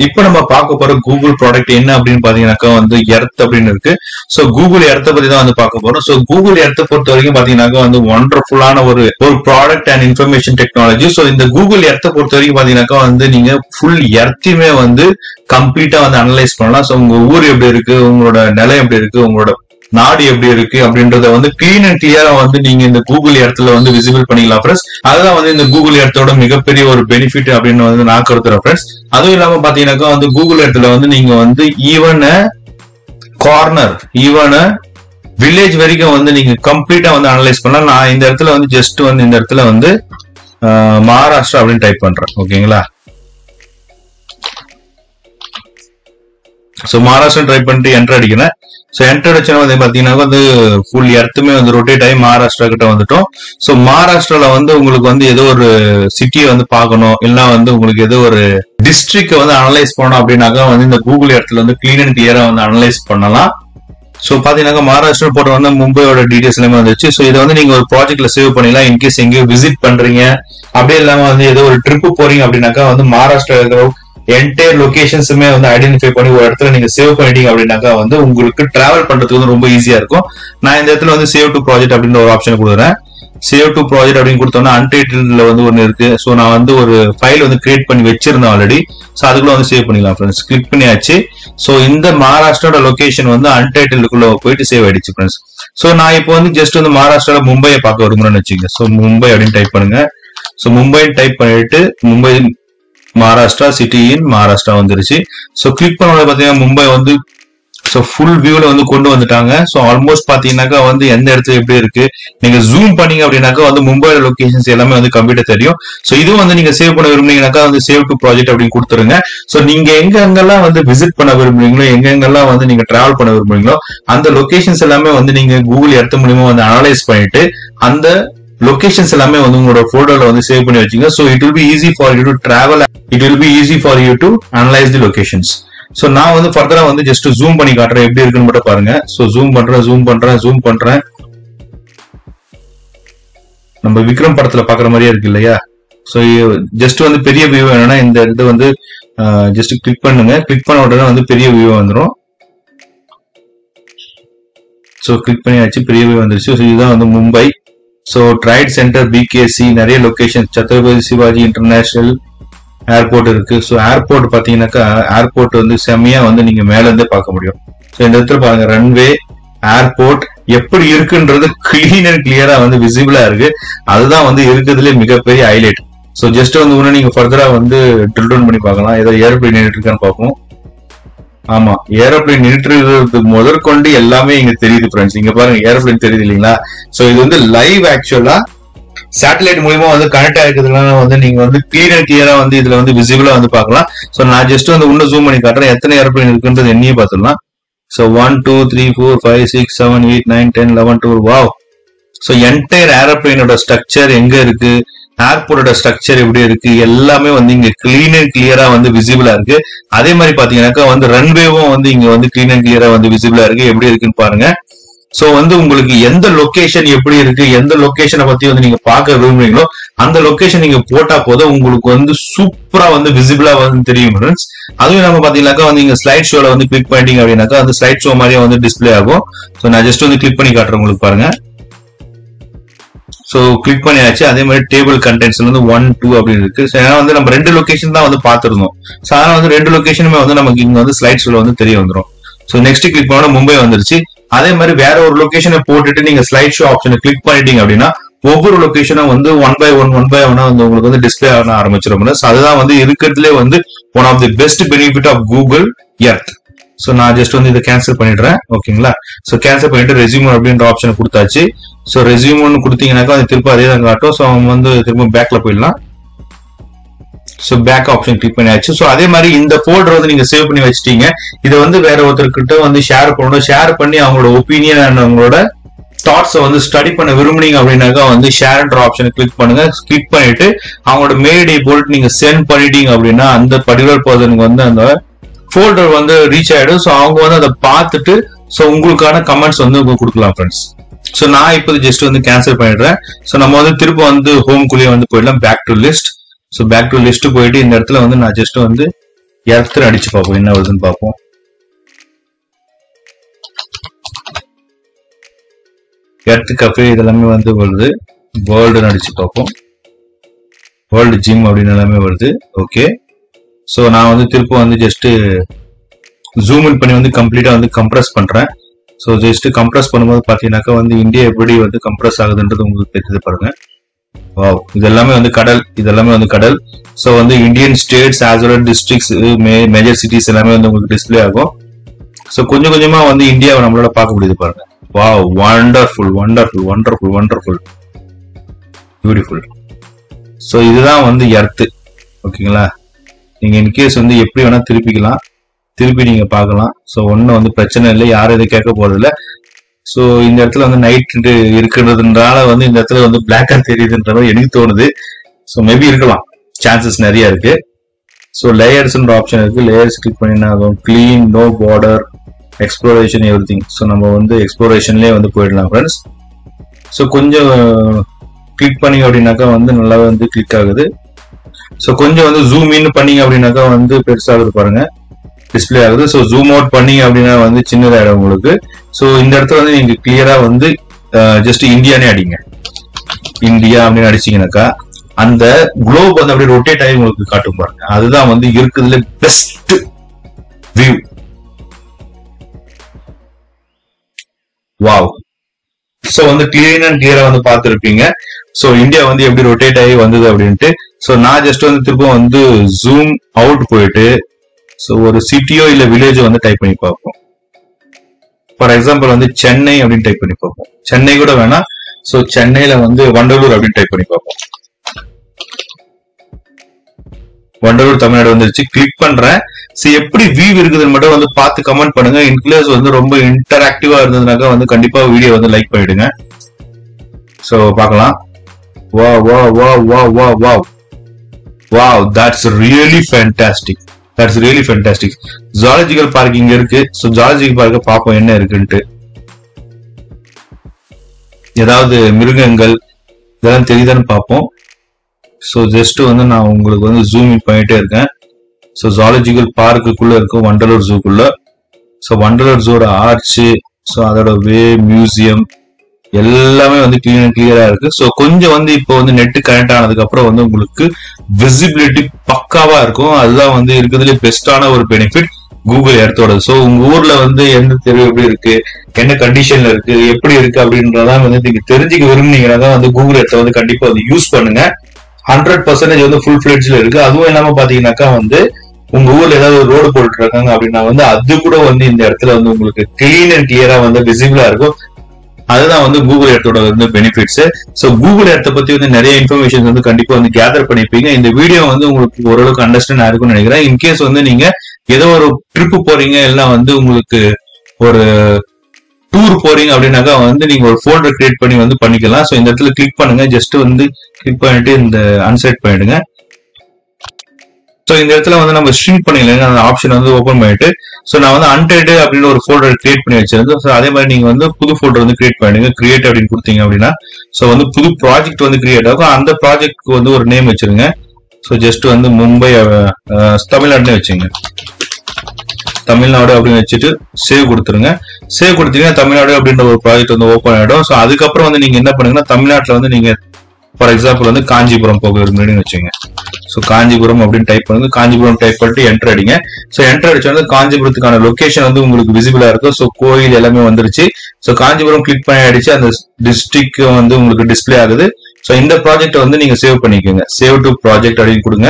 இப்போ நம்ம பார்க்க போற கூகுள் ப்ராடக்ட் என்ன அப்படின்னு பாத்தீங்கன்னாக்கா வந்து எர்த் அப்படின்னு இருக்கு. சோ கூகுள் எர்த்தை பத்தி தான் வந்து பார்க்க போறோம். சோ கூகுள் எர்த்தை பொறுத்த வரைக்கும் பாத்தீங்கன்னாக்கா வந்து ஒண்டர்ஃபுல்லான ஒரு product and information technology. So இந்த கூகுள் எர்த்தை பொறுத்த வரைக்கும் பாத்தீங்கன்னாக்கா வந்து நீங்க ஃபுல் எர்த்தையுமே வந்து கம்ப்ளீட்டா வந்து அனலைஸ் பண்ணலாம். சோ உங்க ஊர் எப்படி இருக்கு, உங்களோட நிலை எப்படி இருக்கு, உங்களோட நாடு எப்படி இருக்கு அப்படின்றத வந்து கிளீன் அண்ட் கிளியரா வந்து நீங்க இந்த கூகுள் எர்த்ல வந்து விசிபிள் பண்ணிக்கலாம் ஃப்ரெண்ட்ஸ். அதுதான் வந்து இந்த கூகுள் எர்த்தோட மிகப்பெரிய ஒரு பெனிஃபிட் அப்படின்னு வந்து நான் கருத்துறேன் ஃப்ரெண்ட்ஸ். அதுவும் இல்லாம பாத்தீங்கன்னாக்கா வந்து கூகுள் எர்த்ல வந்து நீங்க வந்து ஈவன் கார்னர், ஈவன் வில்லேஜ் வரைக்கும் வந்து நீங்க கம்ப்ளீட்டா வந்து அனலைஸ் பண்ணலாம். நான் இந்த இடத்துல வந்து ஜஸ்ட் வந்து இந்த இடத்துல வந்து மகாராஷ்டிரா அப்படின்னு டைப் பண்றேன். ஓகேங்களா? சோ மகாராஷ்டிரா ட்ரை பண்ணிட்டு என்டர் அடிக்கிறேன். சோ என்டர் அடிச்சா வந்து பாத்தீங்கன்னா வந்து ஃபுல் எர்த்துமே வந்து ரொட்டேட் ஆகி மகாராஷ்டிரா கிட்ட வந்துட்டோம். சோ மகாராஷ்டிரால வந்து உங்களுக்கு வந்து ஏதோ ஒரு சிட்டியை வந்து பார்க்கணும், இல்ல வந்து உங்களுக்கு ஏதோ ஒரு டிஸ்ட்ரிக்ட் வந்து அனலைஸ் பண்ணணும் அப்படின்னாக்கா வந்து இந்த கூகுள் எர்த்ல வந்து கிளீன் அண்ட் கிளியரா வந்து அனலைஸ் பண்ணலாம். சோ பாத்தீங்கன்னா மகாராஷ்டிரா போட்டு வந்து மும்பையோட டீடைல்ஸ் எல்லாமே வந்துச்சு. சோ இதை வந்து நீங்க ஒரு ப்ராஜெக்ட்ல சேவ் பண்ணிக்கலாம். இன்கேஸ் எங்கேயும் விசிட் பண்றீங்க அப்படியே இல்லாம வந்து ஏதோ ஒரு ட்ரிப் போறீங்க அப்படின்னாக்கா வந்து மகாராஷ்டிரா இருக்கிற என்டையர் லொகேஷன்ஸுமே வந்து ஐடென்டிஃபை பண்ணி ஒரு இடத்துல நீங்க சேவ் பண்ணிட்டீங்க அப்படின்னாக்கா வந்து உங்களுக்கு டிராவல் பண்றதுக்கு வந்து ரொம்ப ஈஸியா இருக்கும். நான் இந்த இடத்துல வந்து சேவ் டு ப்ராஜெக்ட் அப்படின்ற ஒரு ஆப்ஷன் கொடுக்குறேன். சேவ் டு ப்ராஜெக்ட் அப்படின்னு கொடுத்தோம்னா அன்டைட்டில்ல வந்து ஒன்னு இருக்கு. சோ நான் வந்து ஒரு ஃபைல் வந்து கிரியேட் பண்ணி வச்சிருந்தேன் ஆல்ரெடி. சோ அதுக்குள்ள வந்து சேவ் பண்ணிக்கலாம் ஃப்ரெண்ட்ஸ். கிளிக் பண்ணியாச்சு. சோ இந்த மகாராஷ்டிரோட லொகேஷன் வந்து அன்டைட்டிலுக்குள்ள போயிட்டு சேவ் ஆயிடுச்சு ஃப்ரெண்ட்ஸ். சோ நான் இப்போ வந்து ஜஸ்ட் வந்து மகாராஷ்டிரால மும்பையை பார்க்க விரும்புறேன்னு வச்சுக்கோங்க. சோ மும்பை அப்படின்னு டைப் பண்ணுங்க. சோ மும்பை டைப் பண்ணிட்டு மும்பை மகாராஷ்டிரா சிட்டி இன் மகாராஷ்டிரா வந்துருச்சு. சோ கிளிக் பண்ண பாத்தீங்கன்னா மும்பை வந்து சோ ஃபுல் வியூல வந்து கொண்டு வந்துட்டாங்க. சோ ஆல்மோஸ்ட் பாத்தீங்கன்னாக்கா வந்து எந்த இடத்துல எப்படி இருக்கு நீங்க ஜூம் பண்ணீங்க அப்படின்னாக்கா வந்து மும்பையோட லொகேஷன்ஸ் எல்லாமே வந்து கம்ப்ளீட்டா தெரியும். சோ இதுவும் வந்து நீங்க சேவ் பண்ண விரும்புனீங்கன்னாக்கா வந்து சேவ் டு ப்ராஜெக்ட் அப்படின்னு கொடுத்துருங்க. சோ நீங்க எங்கெங்கெல்லாம் வந்து விசிட் பண்ண விரும்புறீங்களோ, எங்கெங்கெல்லாம் வந்து நீங்க டிராவல் பண்ண விரும்புறீங்களோ அந்த லொகேஷன்ஸ் எல்லாமே வந்து நீங்க கூகுள் எர்த் மூலியமா வந்து அனலைஸ் பண்ணிட்டு அந்த லொகேஷன்ஸ் எல்லாமே வந்து உங்களோட போட்டோல வந்து சேவ் பண்ணி வச்சுங்க. So it will be easy for you to travel, it will be easy for you to analyse the locations. So நான் வந்து ஃபர்தரா வந்து ஜஸ்ட் ஜூம் பண்ணி காட்டுறேன் எப்படி இருக்குன்னு மட்டும் பாருங்க. சோ ஜூம் பண்றேன். நம்ம விக்ரம் படத்துல பாக்குற மாதிரியே இருக்கு இல்லையா? சோ ஜஸ்ட் வந்து பெரிய வியூ வேணும்னா இந்த இது வந்து ஜஸ்ட் கிளிக் பண்ணுங்க. கிளிக் பண்ண உடனே வந்து பெரிய வியூ வந்துடும். சோ கிளிக் பண்ணியாச்சு, பெரிய வியூ வந்துருச்சு. சோ இதுதான் வந்து Mumbai. So trade centre, BKC, நிறைய location, Chhatrapati Shivaji international airport இருக்கு. சோ ஏர்போர்ட் பாத்தீங்கன்னாக்கா ஏர்போர்ட் வந்து செம்மையா வந்து நீங்க மேல இருந்தே பார்க்க முடியும். சோ இந்த இடத்துல பாருங்க ரன்வே, ஏர்போர்ட் எப்படி இருக்குன்றது கிளீன் அண்ட் கிளியரா வந்து விசிபிளா இருக்கு. அதுதான் வந்து இருக்கிறதுல மிகப்பெரிய ஹைலைட். சோ ஜஸ்ட் வந்து இன்னும் நீங்க ஃபர்தரா வந்து ட்ரில் டவுன் பண்ணி பார்க்கலாம். ஏதோ ஏரோப்ளேன் நின்றுட்டு இருக்கான்னு பார்ப்போம். ஆமா, ஏரோப்ளேன் நின்றுட்டு முதற்கொண்டு எல்லாமே இங்க தெரியுது ஃப்ரெண்ட்ஸ். இங்க பாருங்க ஏரோப்ளேன் தெரியுது இல்லைங்களா? சோ இது வந்து லைவ் ஆக்சுவலா சேட்டலைட் மூலமா வந்து கனெக்ட் ஆயிருக்கிறதுனால வந்து நீங்க வந்து கிளீன் அண்ட் கிளியரா வந்து இதுல வந்து விசிபிளா வந்து பார்க்கலாம். சோ நான் ஜஸ்ட் வந்து இன்னும் ஜூம் பண்ணி காட்டுறேன் எத்தனை ஏரோப்ளேன் இருக்குன்றது என்னையே பார்த்துடலாம். So 1 2 3 4 5 6 7 8 9 10 11 12 wow. So entire ஏரோப்ளேனோட structure எங்க இருக்கு, ஏர்போர்ட்டோட ஸ்ட்ரக்சர் எப்படி இருக்கு, எல்லாமே வந்து இங்க கிளீன் அண்ட் கிளியரா வந்து விசிபிளா இருக்கு. அதே மாதிரி பாத்தீங்கன்னாக்கா வந்து ரன்வேவும் வந்து இங்க வந்து கிளீன் அண்ட் கிளியரா வந்து விசிபிளா இருக்கு. எப்படி இருக்குன்னு பாருங்க. சோ வந்து உங்களுக்கு எந்த லொகேஷன் எப்படி இருக்கு, எந்த லொகேஷனை பத்தி வந்து நீங்க பார்க்க விரும்புறீங்களோ அந்த லொகேஷன் நீங்க போட்டா போதும் உங்களுக்கு வந்து சூப்பரா வந்து விசிபிளா வந்து தெரியும் ஃப்ரெண்ட்ஸ். அதுவும் நம்ம பாத்தீங்கன்னாக்கா வந்து நீங்க ஸ்லைட் ஷோல வந்து கிளிக் பண்ணிட்டீங்க அப்படின்னாக்கா அந்த ஸ்லைட் ஷோ மாதிரியே வந்து டிஸ்பிளே ஆகும். சோ நான் ஜஸ்ட் வந்து கிளிக் பண்ணி காட்டுறேன் உங்களுக்கு பாருங்க. சோ கிளிக் பண்ணியாச்சு. அதே மாதிரி டேபிள் கண்டென்ட்ஸ்ல வந்து 1 2 அப்படின்னு இருக்கு. சோ ஏன்னா வந்து நம்ம 2 லொகேஷன் தான் வந்து பாத்துருந்தோம். சோ அதனால வந்து 2 லொகேஷனுமே வந்து நமக்கு இங்க வந்து ஸ்லைட் ஷோல வந்து தெரிய வந்துடும். சோ நெக்ஸ்ட் கிளிக் பண்ணா மும்பை வந்துருச்சு. அதே மாதிரி வேற ஒரு லொகேஷனை போட்டுட்டு நீங்க ஸ்லைட் ஷோ ஆப்ஷனை கிளிக் பண்ணிட்டீங்க அப்படின்னா ஒவ்வொரு லொகேஷனும் வந்து ஒன் பை ஒன் வந்து உங்களுக்கு வந்து டிஸ்பிளே ஆக ஆரம்பிச்சிடும். அதுதான் வந்து இருக்கிறதுலே வந்து one of the best benefit of Google Earth. So நான் ஜஸ்ட் வந்து இதை கேன்சல் பண்ணிடுறேன். ஓகேங்களா? சோ கேன்சல் பண்ணிட்டு ரெஸ்யூம் அப்படின்ற ஆப்ஷனை கொடுத்தாச்சு. சோ ரெஸ்யூம்னு கொடுத்தீங்கன்னாக்கா அது திரும்ப அதே தான் காட்டும். சோ அவங்க வந்து திரும்ப பேக்ல போயிடலாம். சோ பேக் ஆப்ஷன் கிளிக் பண்ணியாச்சு. சோ அதே மாதிரி இந்த ஃபோல்டர் வந்து நீங்க சேவ் பண்ணி வச்சிட்டீங்க. இதை வந்து வேற ஒருத்தர்கிட்ட வந்து ஷேர் பண்ணணும். ஷேர் பண்ணி அவங்களோட ஒப்பீனியன் அண்ட் அவங்களோட தாட்ஸை வந்து ஸ்டடி பண்ண விரும்புனீங்க அப்படின்னாக்கா வந்து ஷேர்ன்ற ஆப்ஷனை கிளிக் பண்ணுங்க. கிளிக் பண்ணிட்டு அவங்களோட மெயில் ஐடி போட்டு நீங்க சென்ட் பண்ணிட்டீங்க அப்படின்னா அந்த பர்டிகுலர் பர்சனுக்கு வந்து அந்த ஃபோல்டர் வந்து ரீச் ஆயிடும். சோ அவங்க வந்து அதை பார்த்துட்டு சோ உங்களுக்கான கமெண்ட்ஸ் வந்து கொடுக்கலாம் ஃப்ரெண்ட்ஸ். சோ நான் இப்போ ஜஸ்ட் வந்து கேன்சல் பண்ணிடுறேன். சோ நம்ம வந்து திரும்ப வந்து ஹோம் குள்ளேயே வந்து போயிடலாம். Back to list. So back to list போயிட்டு இந்த இடத்துல வந்து நான் ஜஸ்ட் வந்து எர்த்னு அடிச்சு பார்ப்போம், என்ன வருதுன்னு பார்ப்போம். எர்த் கஃபே இதெல்லாமே வந்து வருது. வேர்ல்டுன்னு அடிச்சு பார்ப்போம். வேர்ல்டு ஜிம் அப்படின்னு எல்லாமே வருது. ஓகே, ஸோ நான் வந்து திரும்ப வந்து ஜஸ்ட் ஜூம் இன் பண்ணி வந்து கம்ப்ளீட்டா வந்து கம்ப்ரஸ் பண்றேன். ஸோ ஜஸ்ட் கம்ப்ரஸ் பண்ணும்போது பாத்தீங்கன்னாக்கா வந்து இந்தியா எப்படி வந்து கம்ப்ரஸ் ஆகுதுன்றது உங்களுக்கு தெரிஞ்சது பாருங்க. வாவ், இதெல்லாமே வந்து கடல், இதெல்லாமே வந்து கடல். ஸோ வந்து Indian states as well districts, major cities எல்லாமே வந்து உங்களுக்கு டிஸ்பிளே ஆகும். ஸோ கொஞ்சம் கொஞ்சமா வந்து இந்தியாவை நம்மளால பார்க்க முடியுது பாருங்க. Wow, wonderful wonderful wonderful wonderful beautiful. So இதுதான் வந்து எர்த்து. ஓகேங்களா, நீங்க இன்கேஸ் வந்து எப்படி வேணா திருப்பிக்கலாம், திருப்பி நீங்க பார்க்கலாம். ஸோ ஒன்னும் வந்து பிரச்சனை இல்லை, யாரும் இதை கேட்க போறது இல்லை. ஸோ இந்த இடத்துல வந்து நைட் இருக்கிறதுனால வந்து இந்த இடத்துல வந்து பிளாக்கா தெரியுதுன்ற மாதிரி எனக்கு தோணுது. ஸோ மேபி இருக்கலாம், சான்சஸ் நிறைய இருக்கு. ஸோ லேயர்ஸ்ன்ற ஆப்ஷன் இருக்கு, லேயர்ஸ் கிளிக் பண்ணினா clean, no border, exploration, everything. So நம்ம வந்து எக்ஸ்ப்ளோரேஷன்லேயே வந்து போயிடலாம் ஃப்ரெண்ட்ஸ். ஸோ கொஞ்சம் கிளிக் பண்ணீங்க அப்படின்னாக்கா வந்து நல்லாவே வந்து கிளிக் ஆகுது. ஸோ கொஞ்சம் வந்து ஜூம் இன் பண்ணீங்க அப்படின்னாக்கா வந்து பெருசாகுது பாருங்க, டிஸ்பிளே ஆகுது. ஸோ ஜூம் அவுட் பண்ணீங்க அப்படின்னா வந்து சின்னதாயிடும் உங்களுக்கு. ஸோ இந்த இடத்துல வந்து நீங்க கிளியரா வந்து ஜஸ்ட் இந்தியானே அடிங்க, இந்தியா அப்படின்னு அடிச்சீங்கன்னாக்கா அந்த குளோப் வந்து அப்படியே ரொட்டேட் ஆகி உங்களுக்கு காட்டும் பாருங்க. அதுதான் வந்து இருக்குதுல பெஸ்ட் வியூ. வாவ், ஸோ வந்து கிளீன் அண்ட் கிளியரா வந்து பார்த்துருப்பீங்க. ஸோ இந்தியா வந்து எப்படி ரொட்டேட் ஆகி வந்தது அப்படின்ட்டு. ஸோ நான் ஜஸ்ட் வந்து திரும்ப வந்து ஜூம் அவுட் போயிட்டு ஸோ ஒரு சிட்டியோ இல்ல வில்லேஜோ வந்து டைப் பண்ணி பார்ப்போம். ஃபார் எக்ஸாம்பிள் வந்து சென்னை அப்படின்னு டைப் பண்ணி பார்ப்போம். சென்னை கூட வேணாம். ஸோ சென்னையில வந்து வண்டலூர் அப்படின்னு டைப் பண்ணி பார்ப்போம். வண்டலூர் தமிழ்நாடு வந்துருச்சு. கிளிக் பண்றேன். ஸோ எப்படி வியூ இருக்குதுன்னு மட்டும் வந்து பார்த்து கமெண்ட் பண்ணுங்க. இன்க்ளேஸ் வந்து ரொம்ப இன்டராக்டிவா இருந்ததுனாக்கா வந்து கண்டிப்பா வீடியோ வந்து லைக் பண்ணிடுங்க. ஸோ பார்க்கலாம். வா வா வா வா வா வா wow, that's really fantastic, that's really fantastic. Zoological park இங்க இருக்கு. ஸோ ஜுவாலஜிக்கல் பார்க்க பார்ப்போம் என்ன இருக்குன்ட்டு. ஏதாவது மிருகங்கள் இதெல்லாம் தெரியுதான்னு பார்ப்போம். ஸோ ஜஸ்ட் வந்து நான் உங்களுக்கு வந்து ஜூம் இன் பண்ணிட்டே இருக்கேன். ஸோ ஜுவாலஜிக்கல் பார்க்குள்ள இருக்கும் வண்டலூர் ஜூக்குள்ள. ஸோ வண்டலூர் ஜூவோட ஆர்ச்சு, ஸோ அதோட வே, மியூசியம் எல்லாமே வந்து கிளியரா இருக்கு. ஸோ கொஞ்சம் வந்து இப்போ வந்து நெட் கனெக்ட் ஆனதுக்கு அப்புறம் வந்து உங்களுக்கு விசிபிலிட்டி பக்காவா இருக்கும். அதுதான் வந்து இருக்கிறதுல பெஸ்டான ஒரு பெனிஃபிட் கூகுள் எர்த்தோட. ஸோ உங்க ஊர்ல வந்து எந்த தெரு எப்படி இருக்கு, என்ன கண்டிஷன்ல இருக்கு, எப்படி இருக்கு அப்படின்றதான் வந்து நீங்க தெரிஞ்சுக்க விரும்புனீங்கன்னா வந்து கூகுள் எர்த்தை வந்து கண்டிப்பா வந்து யூஸ் பண்ணுங்க. 100% வந்து ஃபுல் ஃபிளெட்ஜ்ல இருக்கு. அதுவும் இல்லாம பாத்தீங்கன்னாக்கா வந்து உங்க ஊர்ல ஏதாவது ஒரு ரோடு போட்டு இருக்காங்க அப்படின்னா வந்து அது கூட வந்து இந்த இடத்துல வந்து உங்களுக்கு கிளீன் அண்ட் கிளியரா வந்து விசிபிளா இருக்கும். அதுதான் வந்து கூகுள் எர்த்தோட வந்து பெனிஃபிட்ஸ். ஸோ கூகுள் எர்த்தை பத்தி வந்து நிறைய இன்ஃபர்மேஷன் வந்து கண்டிப்பா வந்து கேதர் பண்ணிருப்பீங்க. இந்த வீடியோ வந்து உங்களுக்கு ஓரளவுக்கு அண்டர்ஸ்டாண்ட் ஆயிருக்கும்னு நினைக்கிறேன். இன்கேஸ் வந்து நீங்க ஏதோ ஒரு ட்ரிப் போறீங்க, இல்லை வந்து உங்களுக்கு ஒரு டூர் போறீங்க அப்படின்னாக்கா வந்து நீங்க ஒரு ஃபோல்டர் கிரியேட் பண்ணி வந்து பண்ணிக்கலாம். ஸோ இந்த இடத்துல கிளிக் பண்ணுங்க. ஜஸ்ட் வந்து கிளிக் பண்ணிட்டு இந்த அன்செட் பண்ணிடுங்க. ஸோ இந்த இடத்துல வந்து நம்ம ஸ்ட்ரிங்க் பண்ணிக்கலாம், அந்த ஆப்ஷன் வந்து ஓப்பன் பண்ணிட்டு ஸோ நான் வந்து அன்டைட் அப்படின்னு ஒரு ஃபோல்டர் கிரியேட் பண்ணி வச்சிருந்தேன். ஸோ அதே மாதிரி நீங்க வந்து புது ஃபோல்டர் வந்து கிரியேட் பண்ணுங்க. கிரியேட் அப்படின்னு கொடுத்தீங்க அப்படின்னா ஸோ வந்து புது ப்ராஜெக்ட் வந்து கிரியேட் ஆகும். அந்த ப்ராஜெக்ட்க்கு வந்து ஒரு நேம் வச்சிருங்க. ஸோ ஜஸ்ட் வந்து மும்பை தமிழ்நாடுன்னு வச்சுங்க, தமிழ்நாடு அப்படின்னு வச்சுட்டு சேவ் கொடுத்துருங்க. சேவ் கொடுத்தீங்கன்னா தமிழ்நாடு அப்படின்ற ஒரு ப்ராஜெக்ட் வந்து ஓப்பன் ஆயிடும். ஸோ அதுக்கப்புறம் வந்து நீங்க என்ன பண்ணுங்கன்னா தமிழ்நாட்டில் வந்து நீங்க ஃபார் எக்ஸாம்பிள் வந்து காஞ்சிபுரம் போக விரும்புறீங்கன்னு வச்சுங்க. ஸோ காஞ்சிபுரம் அப்படின்னு டைப் பண்ணுங்க. காஞ்சிபுரம் டைப் பண்ணிட்டு என்டர் அடிங்க. ஸோ என்டர் அடிச்சோன்னா காஞ்சிபுரத்துக்கான லொகேஷன் வந்து உங்களுக்கு விசிபிளா இருக்கும். ஸோ கோயில் எல்லாமே வந்துருச்சு. ஸோ காஞ்சிபுரம் கிளிக் பண்ணி அடிச்சு அந்த டிஸ்ட்ரிக்ட் வந்து உங்களுக்கு டிஸ்பிளே ஆகுது. ஸோ இந்த ப்ராஜெக்ட் வந்து நீங்க சேவ் பண்ணிக்கோங்க. சேவ் டு ப்ராஜெக்ட் அப்படின்னு கொடுங்க.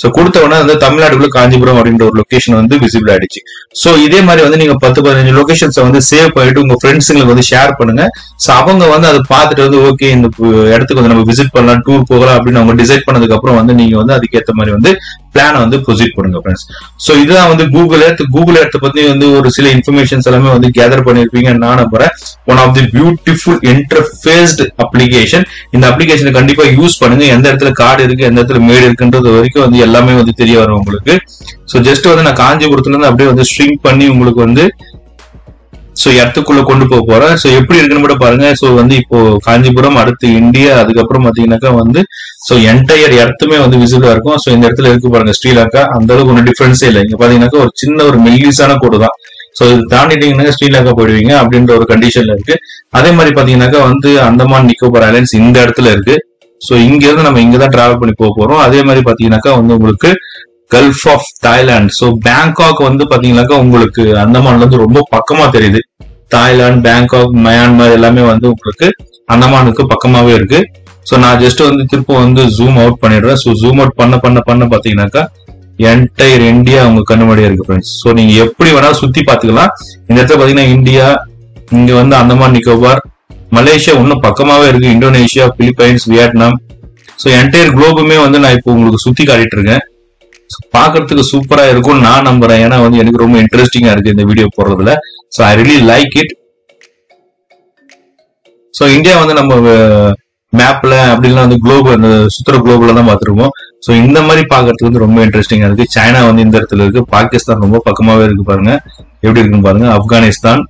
ஸோ கொடுத்த உடனே வந்து தமிழ்நாடுக்குள்ள காஞ்சிபுரம் அப்படின்ற ஒரு லொகேஷன் வந்து விசிபிள் ஆயிடுச்சு. ஸோ இதே மாதிரி வந்து நீங்க 10-15 லொகேஷன்ஸ் வந்து சேவ் பண்ணிட்டு உங்க ஃப்ரெண்ட்ஸுங்களுக்கு வந்து ஷேர் பண்ணுங்க. ஸோ அவங்க வந்து அதை பார்த்துட்டு வந்து ஓகே இந்த இடத்துக்கு வந்து நம்ம விசிட் பண்ணலாம், டூர் போகலாம் அப்படின்னு அவங்க டிசைட் பண்ணதுக்கு அப்புறம் வந்து நீங்க வந்து அதுக்கேற்ற மாதிரி வந்து பிளான் வந்து ப்ரொசீட் பண்ணுங்க ஃப்ரெண்ட்ஸ். ஸோ இதுதான் வந்து கூகுள் எர்த் பத்தி வந்து ஒரு சில இன்ஃபர்மேஷன்ஸ் எல்லாமே வந்து கேதர் பண்ணிருப்பீங்க நான் நம்புறேன். One of the beautiful interfaced application. இந்த அப்ளிகேஷனை கண்டிப்பா யூஸ் பண்ணுங்க. எந்த இடத்துல கார்டு இருக்கு, எந்த இடத்துல மேடு இருக்குன்றது வரைக்கும் வந்து எல்லாமே வந்து தெரிய வரும் உங்களுக்கு. ஸோ ஜஸ்ட் வந்து நான் காஞ்சிபுரத்துல இருந்து அப்படியே வந்து ஸ்ட்ரிங் பண்ணி உங்களுக்கு வந்து ஸோ எர்த்துக்குள்ள கொண்டு போக போறேன். ஸோ எப்படி இருக்குன்னு கூட பாருங்க. ஸோ வந்து இப்போ காஞ்சிபுரம், அடுத்து இந்தியா, அதுக்கப்புறம் பாத்தீங்கன்னாக்கா வந்து ஸோ என்டையர் எர்த்துமே வந்து விசிபிளா இருக்கும். ஸோ இந்த இடத்துல இருக்கு பாருங்க ஸ்ரீலங்கா, அந்த அளவுக்கு ஒன்றும் டிஃபரன்ஸே இல்லை. இங்க பாத்தீங்கன்னாக்கா ஒரு சின்ன ஒரு மெல்லிசான கோடு தான். ஸோ இது தாண்டிட்டீங்கன்னா ஸ்ரீலங்கா போயிடுவீங்க அப்படின்ற ஒரு கண்டிஷன்ல இருக்கு. அதே மாதிரி பாத்தீங்கன்னாக்கா வந்து அந்தமான் நிக்கோபார் ஐலாண்ட்ஸ் இந்த இடத்துல இருக்கு. ஸோ இங்க இருந்து நம்ம இங்கதான் டிராவல் பண்ணி போக போறோம். அதே மாதிரி பாத்தீங்கன்னாக்கா வந்து உங்களுக்கு gulf of Thailand. So Bangkok வந்து பாத்தீங்கன்னாக்கா உங்களுக்கு அந்தமான்ல இருந்து ரொம்ப பக்கமா தெரியுது. தாய்லாந்து, பேங்காக், மயான்மர் எல்லாமே வந்து உங்களுக்கு அந்தமானுக்கு பக்கமாவே இருக்கு. ஸோ நான் ஜஸ்ட் வந்து திரும்ப வந்து ஜூம் அவுட் பண்ணிடுறேன். ஸோ ஜூம் அவுட் பண்ண பாத்தீங்கன்னாக்கா என்டையர் இந்தியா உங்க கண்ணுமடியா இருக்கு ஃப்ரெண்ட்ஸ். ஸோ நீங்க எப்படி வேணாலும் சுத்தி பாத்துக்கலாம். இந்த இடத்துல பாத்தீங்கன்னா இந்தியா, இங்க வந்து அந்தமான் நிக்கோபார், மலேசியா இன்னும் பக்கமாவே இருக்கு, Indonesia, Philippines, Vietnam. So entire குளோபுமே வந்து நான் இப்போ உங்களுக்கு சுத்தி காட்டிட்டு இருக்கேன். பாக்குறதுக்கு சூப்பரா இருக்கும் நான் நம்புறேன். ஏன்னா வந்து எனக்கு ரொம்ப இன்ட்ரெஸ்டிங்கா இருக்கு இந்த வீடியோ போடுறதுல. So I really like it. So India வந்து நம்ம மேப்ல அப்படிலாம் வந்து குளோபு, அந்த சுத்துற குளோபுல தான் பார்த்துருக்கோம். ஸோ இந்த மாதிரி பாக்குறதுக்கு வந்து ரொம்ப இன்ட்ரெஸ்டிங்கா இருக்கு. சைனா வந்து இந்த இடத்துல இருக்கு, பாகிஸ்தான் ரொம்ப பக்கமாவே இருக்கு பாருங்க, எப்படி இருக்குன்னு பாருங்க, ஆப்கானிஸ்தான்.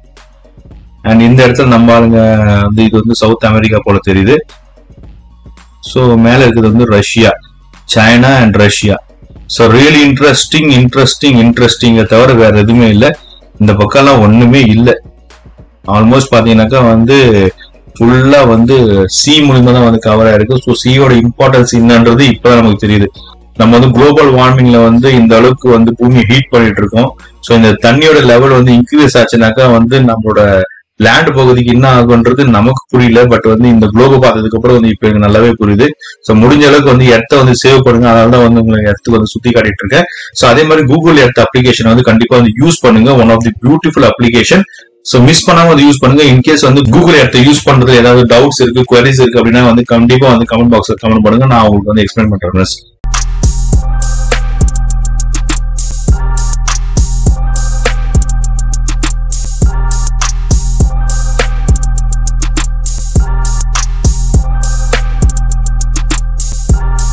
அண்ட் இந்த இடத்துல நம்ம ஆளுங்க வந்து இது வந்து சவுத் அமெரிக்கா போல தெரியுது. ஸோ மேல இருக்கிறது வந்து Russia, China and Russia. So really இன்ட்ரெஸ்டிங்கை தவிர வேற எதுவுமே இல்லை. இந்த பக்கம்லாம் ஒண்ணுமே இல்லை. ஆல்மோஸ்ட் பாத்தீங்கன்னாக்கா வந்து ஃபுல்லா வந்து சி மூலியமா தான் வந்து கவர் ஆயிருக்கு. ஸோ சியோட இம்பார்ட்டன்ஸ் என்னன்றது இப்பதான் நமக்கு தெரியுது. நம்ம வந்து குளோபல் வார்மிங்ல வந்து இந்த அளவுக்கு வந்து பூமியை ஹீட் பண்ணிட்டு இருக்கோம். ஸோ இந்த தண்ணியோட லெவல் வந்து இன்க்ரீஸ் ஆச்சுனாக்கா வந்து நம்மளோட லேண்ட் பகுதிக்கு என்ன ஆகுன்றது நமக்கு புரியல. பட் வந்து இந்த குளோபல் பார்த்ததுக்கு அப்புறம் வந்து இப்ப எனக்கு நல்லாவே புரியுது. ஸோ முடிஞ்ச அளவுக்கு வந்து எர்த்தை வந்து சேவ் பண்ணுங்க. அதனாலதான் வந்து உங்களுக்கு எர்த்துக்கு வந்து சுத்தி காட்டிட்டு இருக்கேன். ஸோ அதே மாதிரி கூகுள் எர்த் அப்ளிகேஷன் வந்து கண்டிப்பா வந்து யூஸ் பண்ணுங்க. One of the beautiful application. So miss பண்ணாம வந்து யூஸ் பண்ணுங்க. இன்கேஸ் வந்து கூகுள் எர்த்தை யூஸ் பண்றது ஏதாவது டவுட்ஸ் இருக்கு, குவரிஸ் இருக்கு அப்படின்னா வந்து கண்டிப்பா வந்து கமெண்ட் பாக்ஸ்ல கமெண்ட் பண்ணுங்க. நான் உங்களுக்கு வந்து எக்ஸ்பிளைன் பண்றேன்.